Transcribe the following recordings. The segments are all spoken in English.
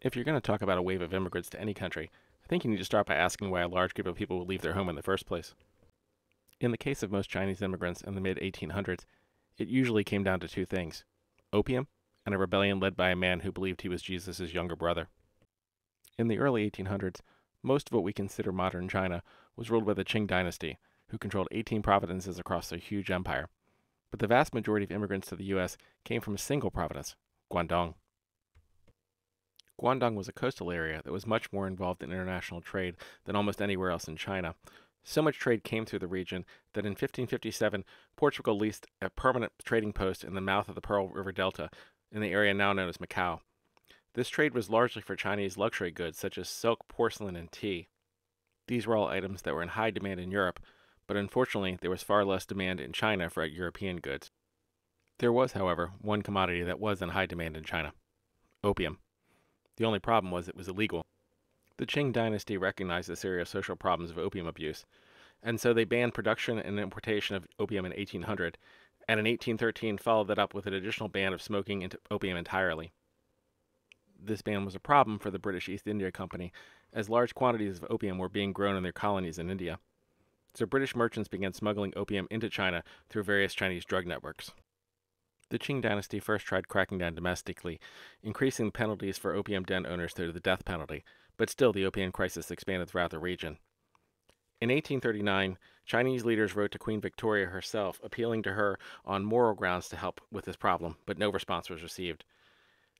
If you're going to talk about a wave of immigrants to any country, I think you need to start by asking why a large group of people would leave their home in the first place. In the case of most Chinese immigrants in the mid 1800s, it usually came down to two things: opium and a rebellion led by a man who believed he was Jesus' younger brother. In the early 1800s, most of what we consider modern China was ruled by the Qing dynasty, who controlled 18 provinces across their huge empire. But the vast majority of immigrants to the U.S. came from a single province, Guangdong. Guangdong was a coastal area that was much more involved in international trade than almost anywhere else in China. So much trade came through the region that in 1557, Portugal leased a permanent trading post in the mouth of the Pearl River Delta in the area now known as Macau. This trade was largely for Chinese luxury goods such as silk, porcelain, and tea. These were all items that were in high demand in Europe, but unfortunately there was far less demand in China for European goods. There was, however, one commodity that was in high demand in China: opium. The only problem was it was illegal. The Qing dynasty recognized the serious social problems of opium abuse, and so they banned production and importation of opium in 1800, and in 1813 followed that up with an additional ban of smoking opium entirely. This ban was a problem for the British East India Company, as large quantities of opium were being grown in their colonies in India. So British merchants began smuggling opium into China through various Chinese drug networks. The Qing dynasty first tried cracking down domestically, increasing the penalties for opium den owners to the death penalty, but still the opium crisis expanded throughout the region. In 1839, Chinese leaders wrote to Queen Victoria herself, appealing to her on moral grounds to help with this problem, but no response was received.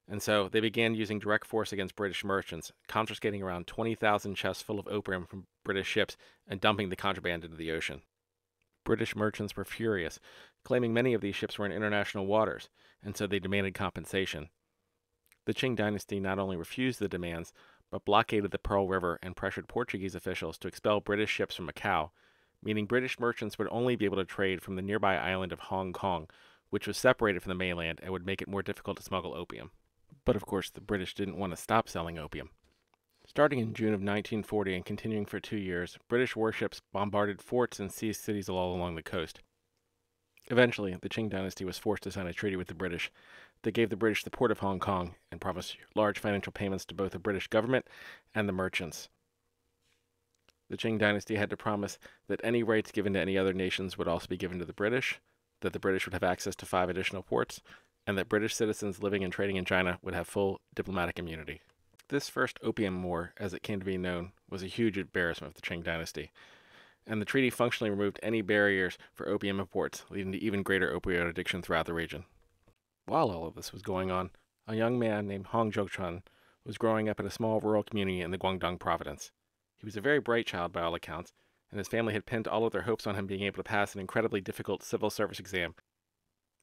And so they began using direct force against British merchants, confiscating around 20,000 chests full of opium from British ships and dumping the contraband into the ocean. British merchants were furious, claiming many of these ships were in international waters, and so they demanded compensation. The Qing dynasty not only refused the demands, but blockaded the Pearl River and pressured Portuguese officials to expel British ships from Macau, meaning British merchants would only be able to trade from the nearby island of Hong Kong, which was separated from the mainland and would make it more difficult to smuggle opium. But of course, the British didn't want to stop selling opium. Starting in June of 1940 and continuing for 2 years, British warships bombarded forts and seized cities all along the coast. Eventually, the Qing dynasty was forced to sign a treaty with the British that gave the British the port of Hong Kong and promised large financial payments to both the British government and the merchants. The Qing dynasty had to promise that any rights given to any other nations would also be given to the British, that the British would have access to 5 additional ports, and that British citizens living and trading in China would have full diplomatic immunity. This first Opium War, as it came to be known, was a huge embarrassment for the Qing dynasty, and the treaty functionally removed any barriers for opium imports, leading to even greater opioid addiction throughout the region. While all of this was going on, a young man named Xiuquan was growing up in a small rural community in the Guangdong province. He was a very bright child by all accounts, and his family had pinned all of their hopes on him being able to pass an incredibly difficult civil service exam.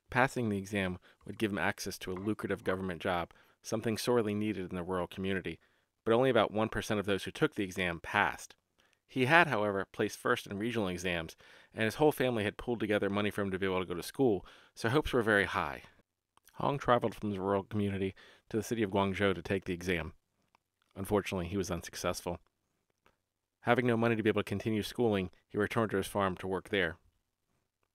Passing the exam would give him access to a lucrative government job, something sorely needed in the rural community, but only about 1% of those who took the exam passed. He had, however, placed first in regional exams, and his whole family had pulled together money for him to be able to go to school, so hopes were very high. Hong traveled from his rural community to the city of Guangzhou to take the exam. Unfortunately, he was unsuccessful. Having no money to be able to continue schooling, he returned to his farm to work there.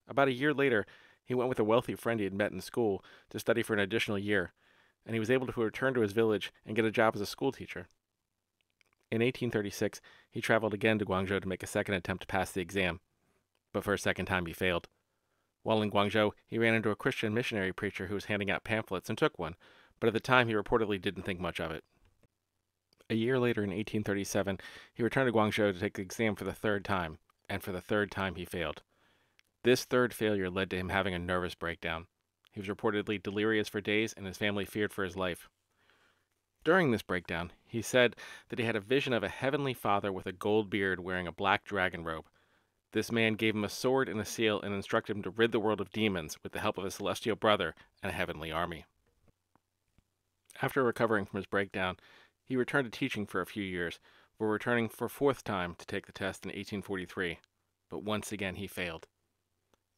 About a year later, he went with a wealthy friend he had met in school to study for an additional year, and he was able to return to his village and get a job as a schoolteacher. In 1836, he traveled again to Guangzhou to make a second attempt to pass the exam, but for a second time he failed. While in Guangzhou, he ran into a Christian missionary preacher who was handing out pamphlets and took one, but at the time he reportedly didn't think much of it. A year later, in 1837, he returned to Guangzhou to take the exam for the third time, and for the third time he failed. This third failure led to him having a nervous breakdown. He was reportedly delirious for days, and his family feared for his life. During this breakdown, he said that he had a vision of a heavenly father with a gold beard wearing a black dragon robe. This man gave him a sword and a seal and instructed him to rid the world of demons with the help of a celestial brother and a heavenly army. After recovering from his breakdown, he returned to teaching for a few years, before returning for a fourth time to take the test in 1843, but once again he failed.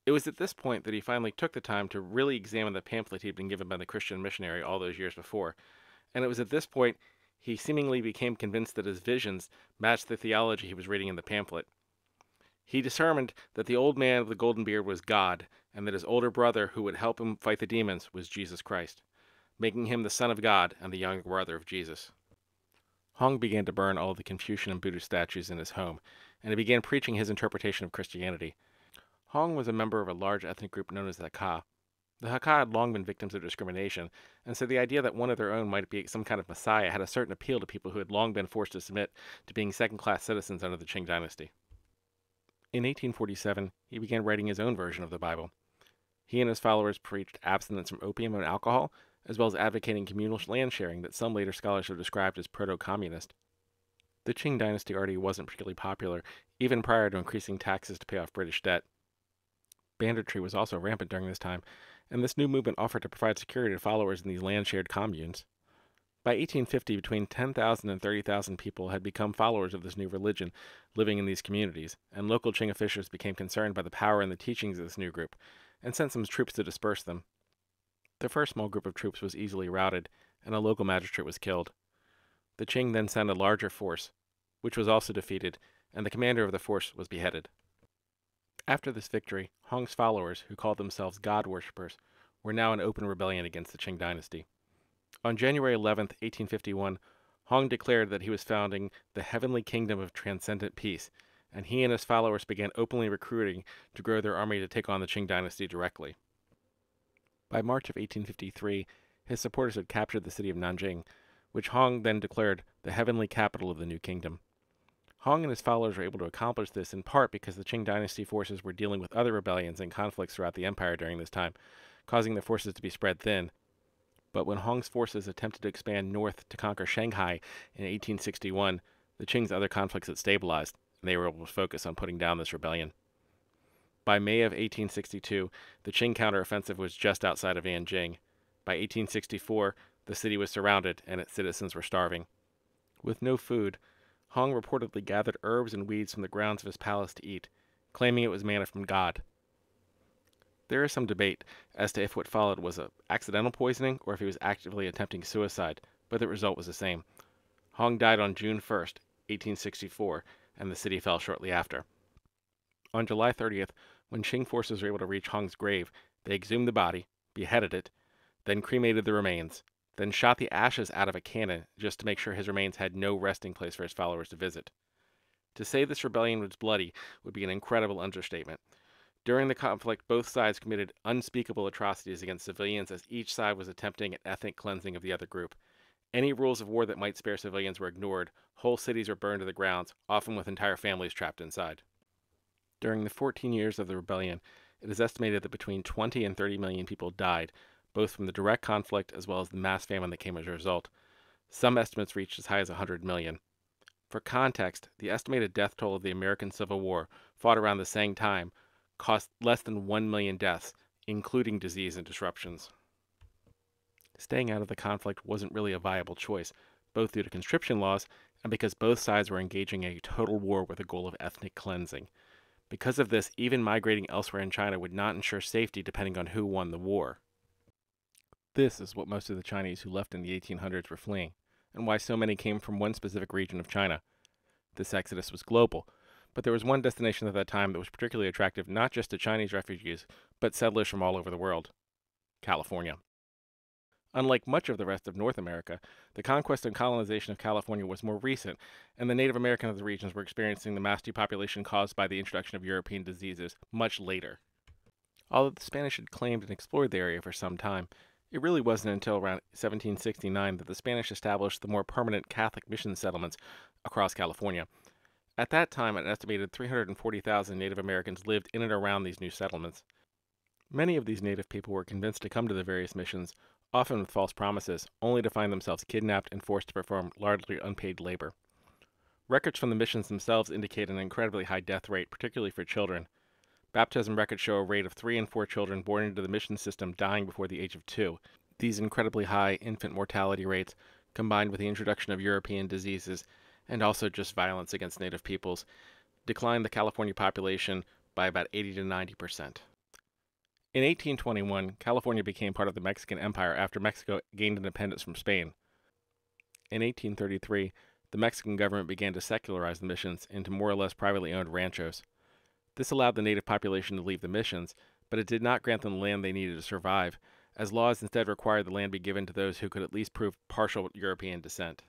It was at this point that he finally took the time to really examine the pamphlet he'd been given by the Christian missionary all those years before, and it was at this point he seemingly became convinced that his visions matched the theology he was reading in the pamphlet. He determined that the old man with the golden beard was God, and that his older brother who would help him fight the demons was Jesus Christ, making him the Son of God and the younger brother of Jesus. Hong began to burn all of the Confucian and Buddhist statues in his home, and he began preaching his interpretation of Christianity. Hong was a member of a large ethnic group known as the Hakka. The Hakka had long been victims of discrimination, and so the idea that one of their own might be some kind of messiah had a certain appeal to people who had long been forced to submit to being second-class citizens under the Qing dynasty. In 1847, he began writing his own version of the Bible. He and his followers preached abstinence from opium and alcohol, as well as advocating communal land sharing that some later scholars have described as proto-communist. The Qing dynasty already wasn't particularly popular, even prior to increasing taxes to pay off British debt. Banditry was also rampant during this time, and this new movement offered to provide security to followers in these land-shared communes. By 1850, between 10,000 and 30,000 people had become followers of this new religion living in these communities, and local Qing officials became concerned by the power and the teachings of this new group, and sent some troops to disperse them. The first small group of troops was easily routed, and a local magistrate was killed. The Qing then sent a larger force, which was also defeated, and the commander of the force was beheaded. After this victory, Hong's followers, who called themselves God worshippers, were now in open rebellion against the Qing dynasty. On January 11, 1851, Hong declared that he was founding the Heavenly Kingdom of Transcendent Peace, and he and his followers began openly recruiting to grow their army to take on the Qing dynasty directly. By March of 1853, his supporters had captured the city of Nanjing, which Hong then declared the heavenly capital of the new kingdom. Hong and his followers were able to accomplish this in part because the Qing dynasty forces were dealing with other rebellions and conflicts throughout the empire during this time, causing their forces to be spread thin. But when Hong's forces attempted to expand north to conquer Shanghai in 1861, the Qing's other conflicts had stabilized, and they were able to focus on putting down this rebellion. By May of 1862, the Qing counteroffensive was just outside of Nanjing. By 1864, the city was surrounded, and its citizens were starving. With no food, Hong reportedly gathered herbs and weeds from the grounds of his palace to eat, claiming it was manna from God. There is some debate as to if what followed was an accidental poisoning or if he was actively attempting suicide, but the result was the same. Hong died on June 1st, 1864, and the city fell shortly after. On July 30th, when Qing forces were able to reach Hong's grave, they exhumed the body, beheaded it, then cremated the remains, then shot the ashes out of a cannon just to make sure his remains had no resting place for his followers to visit. To say this rebellion was bloody would be an incredible understatement. During the conflict, both sides committed unspeakable atrocities against civilians as each side was attempting an ethnic cleansing of the other group. Any rules of war that might spare civilians were ignored, whole cities were burned to the ground, often with entire families trapped inside. During the 14 years of the rebellion, it is estimated that between 20 and 30 million people died, both from the direct conflict as well as the mass famine that came as a result. Some estimates reached as high as 100 million. For context, the estimated death toll of the American Civil War, fought around the same time, cost less than 1 million deaths, including disease and disruptions. Staying out of the conflict wasn't really a viable choice, both due to conscription laws and because both sides were engaging in a total war with the goal of ethnic cleansing. Because of this, even migrating elsewhere in China would not ensure safety depending on who won the war. This is what most of the Chinese who left in the 1800s were fleeing, and why so many came from one specific region of China. This exodus was global, but there was one destination at that time that was particularly attractive not just to Chinese refugees, but settlers from all over the world: California. Unlike much of the rest of North America, the conquest and colonization of California was more recent, and the Native Americans of the regions were experiencing the mass depopulation caused by the introduction of European diseases much later. Although the Spanish had claimed and explored the area for some time, it really wasn't until around 1769 that the Spanish established the more permanent Catholic mission settlements across California. At that time, an estimated 340,000 Native Americans lived in and around these new settlements. Many of these native people were convinced to come to the various missions, often with false promises, only to find themselves kidnapped and forced to perform largely unpaid labor. Records from the missions themselves indicate an incredibly high death rate, particularly for children. Baptism records show a rate of 3 in 4 children born into the mission system dying before the age of 2. These incredibly high infant mortality rates, combined with the introduction of European diseases and also just violence against native peoples, declined the California population by about 80 to 90%. In 1821, California became part of the Mexican Empire after Mexico gained independence from Spain. In 1833, the Mexican government began to secularize the missions into more or less privately owned ranchos. This allowed the native population to leave the missions, but it did not grant them the land they needed to survive, as laws instead required the land be given to those who could at least prove partial European descent.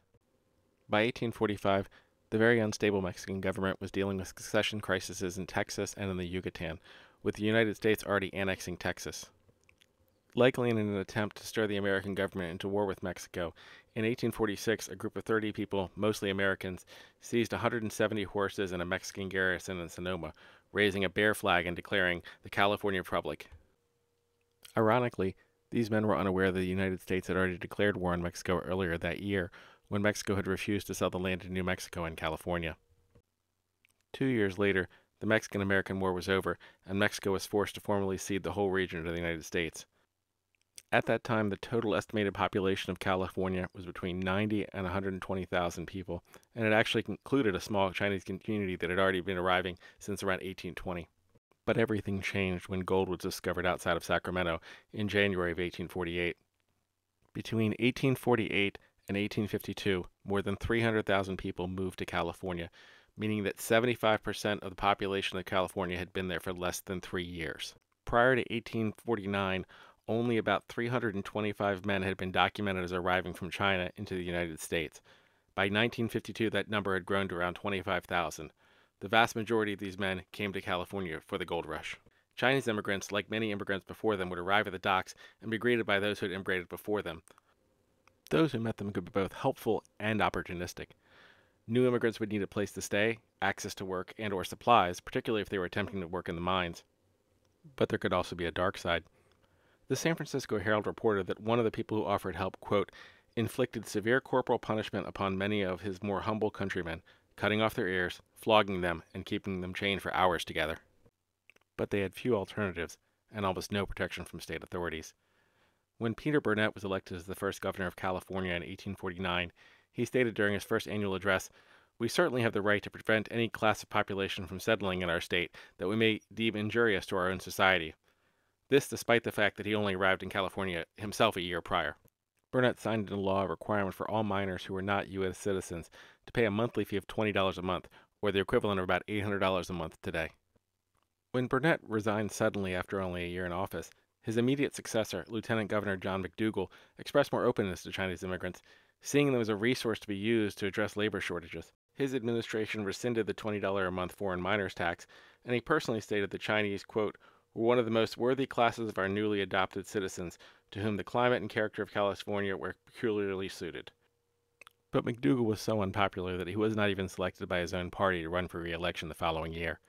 By 1845, the very unstable Mexican government was dealing with succession crises in Texas and in the Yucatan, with the United States already annexing Texas. Likely in an attempt to stir the American government into war with Mexico, in 1846 a group of 30 people, mostly Americans, seized 170 horses and a Mexican garrison in Sonoma, raising a bear flag and declaring the California Republic. Ironically, these men were unaware that the United States had already declared war on Mexico earlier that year, when Mexico had refused to sell the land in New Mexico and California. 2 years later, the Mexican-American War was over, and Mexico was forced to formally cede the whole region to the United States. At that time, the total estimated population of California was between 90 and 120,000 people, and it actually included a small Chinese community that had already been arriving since around 1820. But everything changed when gold was discovered outside of Sacramento in January of 1848. Between 1848 and 1852, more than 300,000 people moved to California, meaning that 75% of the population of California had been there for less than 3 years. Prior to 1849, only about 325 men had been documented as arriving from China into the United States. By 1952, that number had grown to around 25,000. The vast majority of these men came to California for the gold rush. Chinese immigrants, like many immigrants before them, would arrive at the docks and be greeted by those who had immigrated before them. Those who met them could be both helpful and opportunistic. New immigrants would need a place to stay, access to work, and/or supplies, particularly if they were attempting to work in the mines. But there could also be a dark side. The San Francisco Herald reported that one of the people who offered help, quote, inflicted severe corporal punishment upon many of his more humble countrymen, cutting off their ears, flogging them, and keeping them chained for hours together. But they had few alternatives, and almost no protection from state authorities. When Peter Burnett was elected as the first governor of California in 1849, he stated during his first annual address, "We certainly have the right to prevent any class of population from settling in our state that we may deem injurious to our own society." This despite the fact that he only arrived in California himself a year prior. Burnett signed into law a requirement for all minors who were not U.S. citizens to pay a monthly fee of $20 a month, or the equivalent of about $800 a month today. When Burnett resigned suddenly after only a year in office, his immediate successor, Lieutenant Governor John McDougall, expressed more openness to Chinese immigrants, seeing them as a resource to be used to address labor shortages. His administration rescinded the $20 a month foreign miners tax, and he personally stated the Chinese, quote, were one of the most worthy classes of our newly adopted citizens, to whom the climate and character of California were peculiarly suited. But McDougall was so unpopular that he was not even selected by his own party to run for re-election the following year.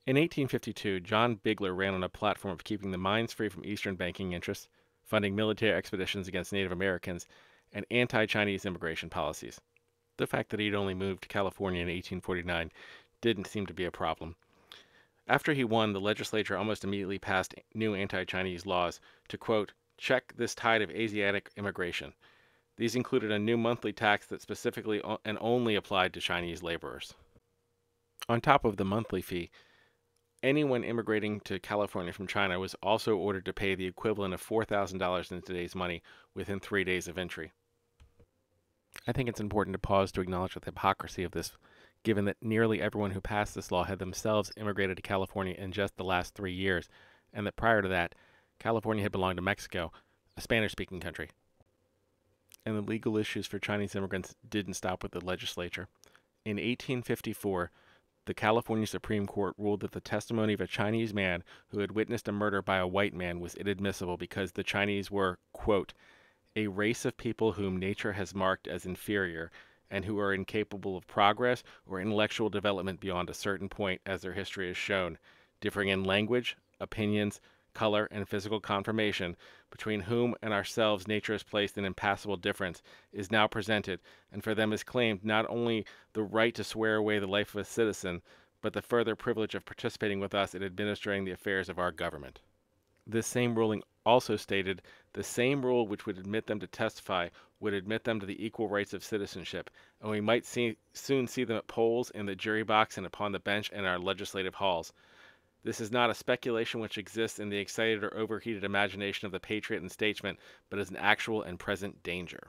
In 1852, John Bigler ran on a platform of keeping the mines free from Eastern banking interests, funding military expeditions against Native Americans, and anti-Chinese immigration policies. The fact that he'd only moved to California in 1849 didn't seem to be a problem. After he won, the legislature almost immediately passed new anti-Chinese laws to, quote, check this tide of Asiatic immigration. These included a new monthly tax that specifically and only applied to Chinese laborers. On top of the monthly fee, anyone immigrating to California from China was also ordered to pay the equivalent of $4,000 in today's money within 3 days of entry. I think it's important to pause to acknowledge the hypocrisy of this, given that nearly everyone who passed this law had themselves immigrated to California in just the last 3 years, and that prior to that, California had belonged to Mexico, a Spanish-speaking country. And the legal issues for Chinese immigrants didn't stop with the legislature. In 1854, the California Supreme Court ruled that the testimony of a Chinese man who had witnessed a murder by a white man was inadmissible because the Chinese were, quote, a race of people whom nature has marked as inferior and who are incapable of progress or intellectual development beyond a certain point, as their history has shown, differing in language, opinions, color, and physical conformation, between whom and ourselves nature has placed an impassable difference, is now presented, and for them is claimed not only the right to swear away the life of a citizen, but the further privilege of participating with us in administering the affairs of our government. This same ruling also stated the same rule which would admit them to testify would admit them to the equal rights of citizenship, and we might soon see them at polls, in the jury box, and upon the bench in our legislative halls. This is not a speculation which exists in the excited or overheated imagination of the patriot and statesman, but is an actual and present danger.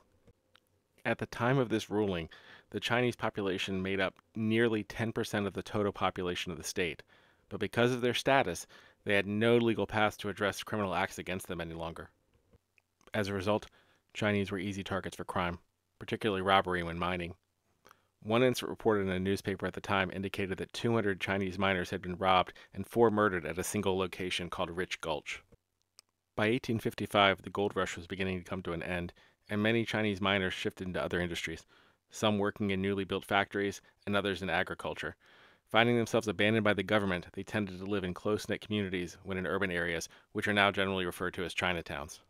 At the time of this ruling, the Chinese population made up nearly 10% of the total population of the state, but because of their status, they had no legal path to address criminal acts against them any longer. As a result, Chinese were easy targets for crime, particularly robbery when mining. One incident reported in a newspaper at the time indicated that 200 Chinese miners had been robbed and 4 murdered at a single location called Rich Gulch. By 1855, the gold rush was beginning to come to an end, and many Chinese miners shifted into other industries, some working in newly built factories and others in agriculture. Finding themselves abandoned by the government, they tended to live in close-knit communities when in urban areas, which are now generally referred to as Chinatowns.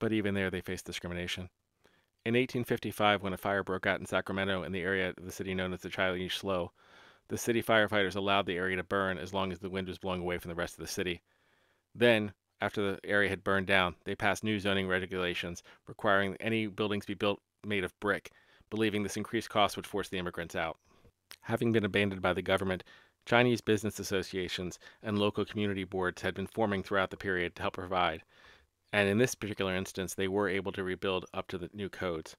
But even there, they faced discrimination. In 1855, when a fire broke out in Sacramento in the area of the city known as the Chinese Slough, the city firefighters allowed the area to burn as long as the wind was blowing away from the rest of the city. Then, after the area had burned down, they passed new zoning regulations requiring any buildings be built made of brick, believing this increased cost would force the immigrants out. Having been abandoned by the government, Chinese business associations and local community boards had been forming throughout the period to help provide, and in this particular instance, they were able to rebuild up to the new codes.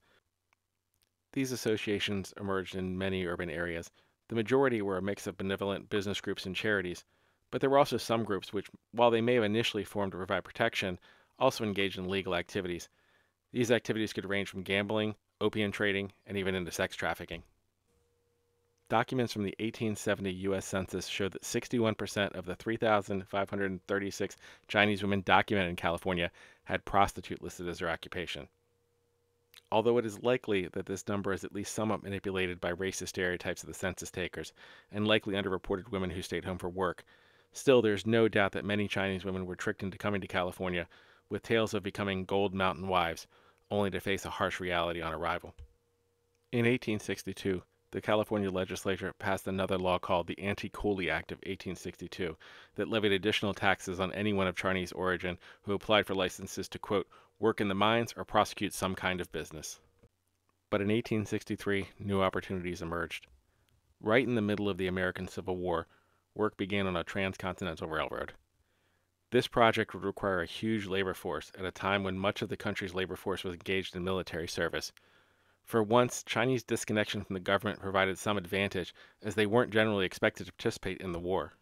These associations emerged in many urban areas. The majority were a mix of benevolent business groups and charities, but there were also some groups which, while they may have initially formed to provide protection, also engaged in legal activities. These activities could range from gambling, opium trading, and even into sex trafficking. Documents from the 1870 U.S. Census showed that 61% of the 3,536 Chinese women documented in California had prostitute listed as their occupation. Although it is likely that this number is at least somewhat manipulated by racist stereotypes of the census takers, and likely underreported women who stayed home for work, still there is no doubt that many Chinese women were tricked into coming to California with tales of becoming Gold Mountain wives, only to face a harsh reality on arrival. In 1862, the California legislature passed another law called the Anti-Coolie Act of 1862 that levied additional taxes on anyone of Chinese origin who applied for licenses to, quote, work in the mines or prosecute some kind of business. But in 1863, new opportunities emerged. Right in the middle of the American Civil War, work began on a Transcontinental Railroad. This project would require a huge labor force at a time when much of the country's labor force was engaged in military service. For once, Chinese disconnection from the government provided some advantage, as they weren't generally expected to participate in the war.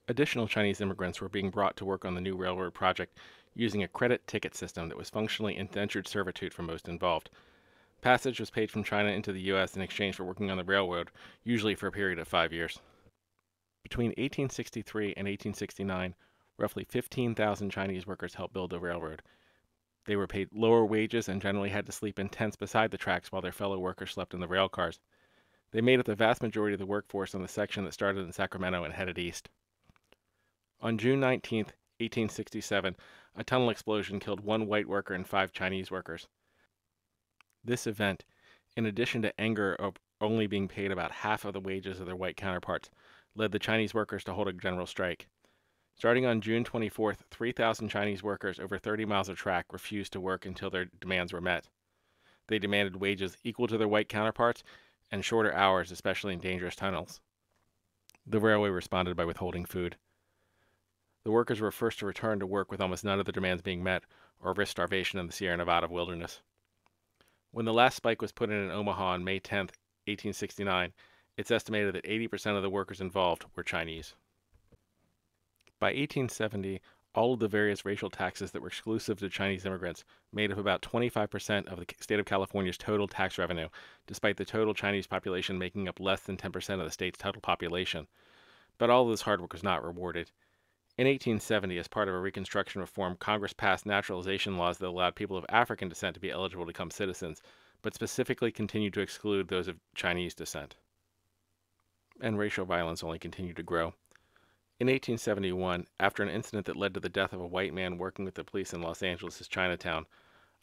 Additional Chinese immigrants were being brought to work on the new railroad project using a credit ticket system that was functionally indentured servitude for most involved. Passage was paid from China into the U.S. in exchange for working on the railroad, usually for a period of 5 years. Between 1863 and 1869, roughly 15,000 Chinese workers helped build the railroad. They were paid lower wages and generally had to sleep in tents beside the tracks while their fellow workers slept in the rail cars. They made up the vast majority of the workforce on the section that started in Sacramento and headed east. On June 19, 1867, a tunnel explosion killed 1 white worker and 5 Chinese workers. This event, in addition to anger of only being paid about half of the wages of their white counterparts, led the Chinese workers to hold a general strike. Starting on June 24th, 3,000 Chinese workers over 30 miles of track refused to work until their demands were met. They demanded wages equal to their white counterparts and shorter hours, especially in dangerous tunnels. The railway responded by withholding food. The workers were first to return to work with almost none of their demands being met, or risk starvation in the Sierra Nevada wilderness. When the last spike was put in Omaha on May 10, 1869, it's estimated that 80% of the workers involved were Chinese. By 1870, all of the various racial taxes that were exclusive to Chinese immigrants made up about 25% of the state of California's total tax revenue, despite the total Chinese population making up less than 10% of the state's total population. But all of this hard work was not rewarded. In 1870, as part of a Reconstruction reform, Congress passed naturalization laws that allowed people of African descent to be eligible to become citizens, but specifically continued to exclude those of Chinese descent. And racial violence only continued to grow. In 1871, after an incident that led to the death of a white man working with the police in Los Angeles' Chinatown,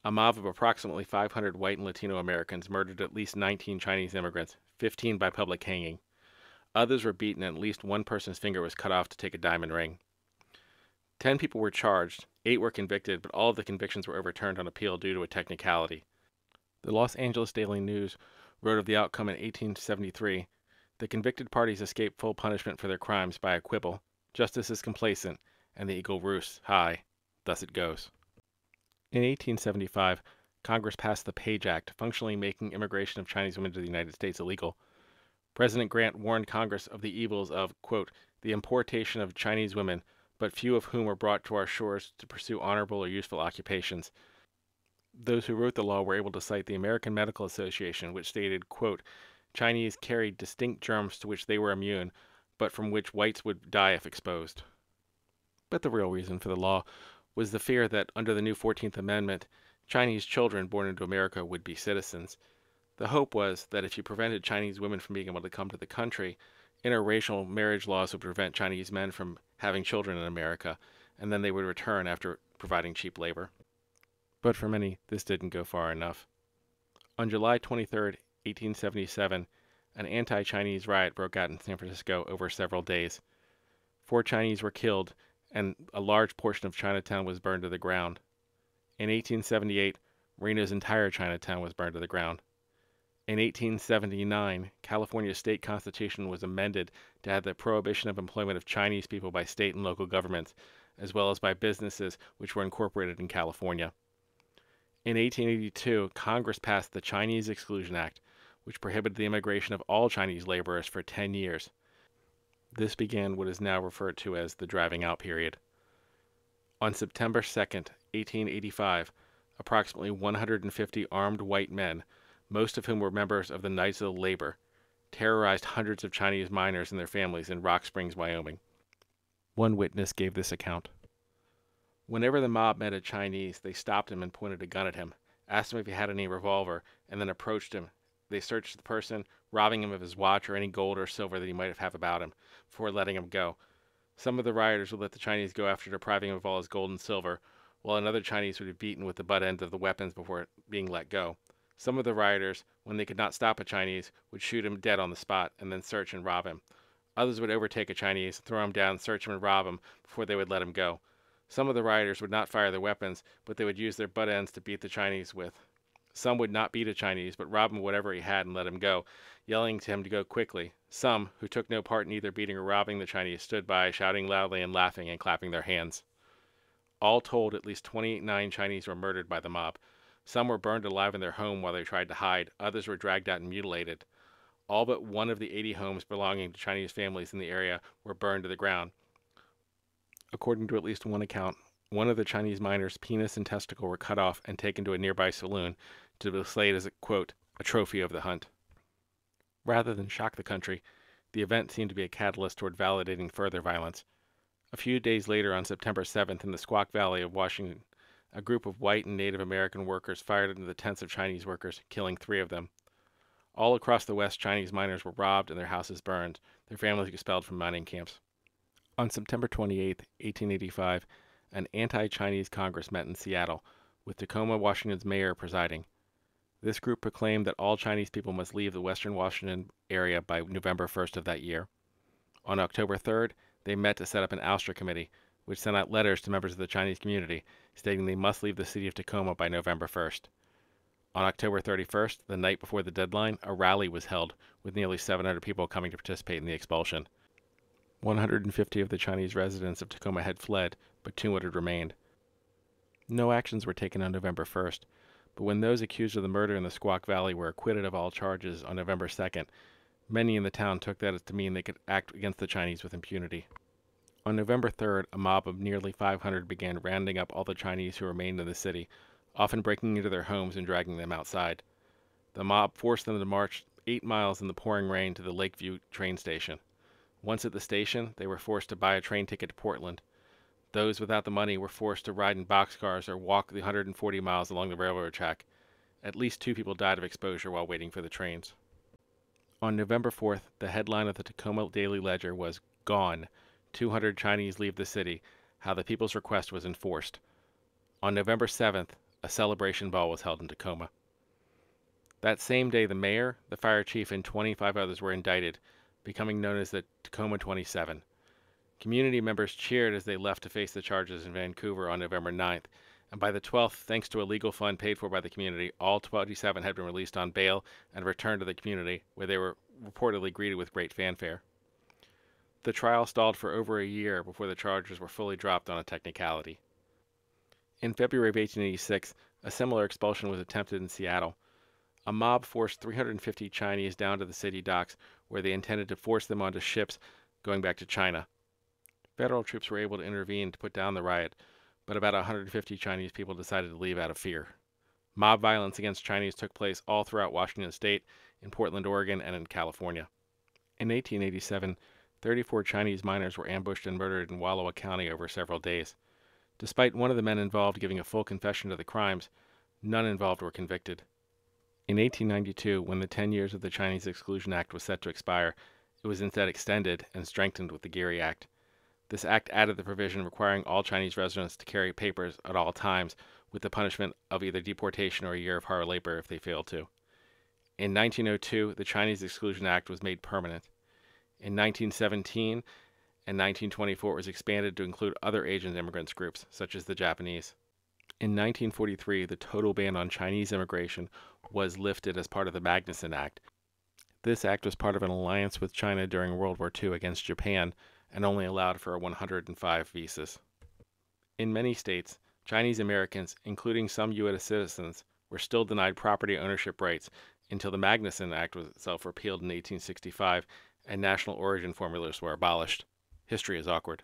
a mob of approximately 500 white and Latino Americans murdered at least 19 Chinese immigrants, 15 by public hanging. Others were beaten and at least one person's finger was cut off to take a diamond ring. 10 people were charged, 8 were convicted, but all of the convictions were overturned on appeal due to a technicality. The Los Angeles Daily News wrote of the outcome in 1873, "The convicted parties escape full punishment for their crimes by a quibble. Justice is complacent, and the eagle roosts high. Thus it goes." In 1875, Congress passed the Page Act, functionally making immigration of Chinese women to the United States illegal. President Grant warned Congress of the evils of, quote, the importation of Chinese women, but few of whom were brought to our shores to pursue honorable or useful occupations. Those who wrote the law were able to cite the American Medical Association, which stated, quote, Chinese carried distinct germs to which they were immune, but from which whites would die if exposed. But the real reason for the law was the fear that under the new 14th Amendment, Chinese children born into America would be citizens. The hope was that if you prevented Chinese women from being able to come to the country, interracial marriage laws would prevent Chinese men from having children in America, and then they would return after providing cheap labor. But for many, this didn't go far enough. On July 23, 1877, an anti-Chinese riot broke out in San Francisco over several days. 4 Chinese were killed, and a large portion of Chinatown was burned to the ground. In 1878, Reno's entire Chinatown was burned to the ground. In 1879, California's state constitution was amended to add the prohibition of employment of Chinese people by state and local governments, as well as by businesses which were incorporated in California. In 1882, Congress passed the Chinese Exclusion Act, which prohibited the immigration of all Chinese laborers for 10 years. This began what is now referred to as the driving out period. On September 2, 1885, approximately 150 armed white men, most of whom were members of the Knights of the Labor, terrorized hundreds of Chinese miners and their families in Rock Springs, Wyoming. One witness gave this account. Whenever the mob met a Chinese, they stopped him and pointed a gun at him, asked him if he had any revolver, and then approached him. They searched the person, robbing him of his watch or any gold or silver that he might have about him, before letting him go. Some of the rioters would let the Chinese go after depriving him of all his gold and silver, while another Chinese would be beaten with the butt ends of the weapons before being let go. Some of the rioters, when they could not stop a Chinese, would shoot him dead on the spot and then search and rob him. Others would overtake a Chinese, throw him down, search him and rob him before they would let him go. Some of the rioters would not fire their weapons, but they would use their butt ends to beat the Chinese with. Some would not beat a Chinese, but rob him of whatever he had and let him go, yelling to him to go quickly. Some, who took no part in either beating or robbing the Chinese, stood by, shouting loudly and laughing and clapping their hands. All told, at least 29 Chinese were murdered by the mob. Some were burned alive in their home while they tried to hide. Others were dragged out and mutilated. All but one of the 80 homes belonging to Chinese families in the area were burned to the ground. According to at least one account, one of the Chinese miners' penis and testicle were cut off and taken to a nearby saloon to be displayed as, quote, a trophy of the hunt. Rather than shock the country, the event seemed to be a catalyst toward validating further violence. A few days later, on September 7th, in the Squaw Valley of Washington, a group of white and Native American workers fired into the tents of Chinese workers, killing 3 of them. All across the West, Chinese miners were robbed and their houses burned, their families expelled from mining camps. On September 28, 1885, an anti-Chinese Congress met in Seattle, with Takoma, Washington's mayor, presiding. This group proclaimed that all Chinese people must leave the western Washington area by November 1st of that year. On October 3rd, they met to set up an ouster committee, which sent out letters to members of the Chinese community, stating they must leave the city of Takoma by November 1st. On October 31st, the night before the deadline, a rally was held, with nearly 700 people coming to participate in the expulsion. 150 of the Chinese residents of Takoma had fled, but 200 remained. No actions were taken on November 1st, but when those accused of the murder in the Squaw Valley were acquitted of all charges on November 2nd, many in the town took that as to mean they could act against the Chinese with impunity. On November 3rd, a mob of nearly 500 began rounding up all the Chinese who remained in the city, often breaking into their homes and dragging them outside. The mob forced them to march 8 miles in the pouring rain to the Lakeview train station. Once at the station, they were forced to buy a train ticket to Portland. Those without the money were forced to ride in boxcars or walk the 140 miles along the railroad track. At least 2 people died of exposure while waiting for the trains. On November 4th, the headline of the Takoma Daily Ledger was, "Gone. 200 Chinese leave the city. How the people's request was enforced." On November 7th, a celebration ball was held in Takoma. That same day, the mayor, the fire chief, and 25 others were indicted, becoming known as the Takoma 27. Community members cheered as they left to face the charges in Vancouver on November 9th, and by the 12th, thanks to a legal fund paid for by the community, all 27 had been released on bail and returned to the community, where they were reportedly greeted with great fanfare. The trial stalled for over a year before the charges were fully dropped on a technicality. In February of 1886, a similar expulsion was attempted in Seattle. A mob forced 350 Chinese down to the city docks, where they intended to force them onto ships going back to China. Federal troops were able to intervene to put down the riot, but about 150 Chinese people decided to leave out of fear. Mob violence against Chinese took place all throughout Washington state, in Portland, Oregon, and in California. In 1887, 34 Chinese miners were ambushed and murdered in Wallowa County over several days. Despite one of the men involved giving a full confession to the crimes, none involved were convicted. In 1892, when the 10 years of the Chinese Exclusion Act was set to expire, it was instead extended and strengthened with the Geary Act. This act added the provision requiring all Chinese residents to carry papers at all times, with the punishment of either deportation or a year of hard labor if they failed to. In 1902, the Chinese Exclusion Act was made permanent. In 1917 and 1924, it was expanded to include other Asian immigrants groups, such as the Japanese. In 1943, the total ban on Chinese immigration was lifted as part of the Magnuson Act. This act was part of an alliance with China during World War II against Japan and only allowed for 105 visas. In many states, Chinese Americans, including some U.S. citizens, were still denied property ownership rights until the Magnuson Act was itself repealed in 1865 and national origin formulas were abolished. History is awkward.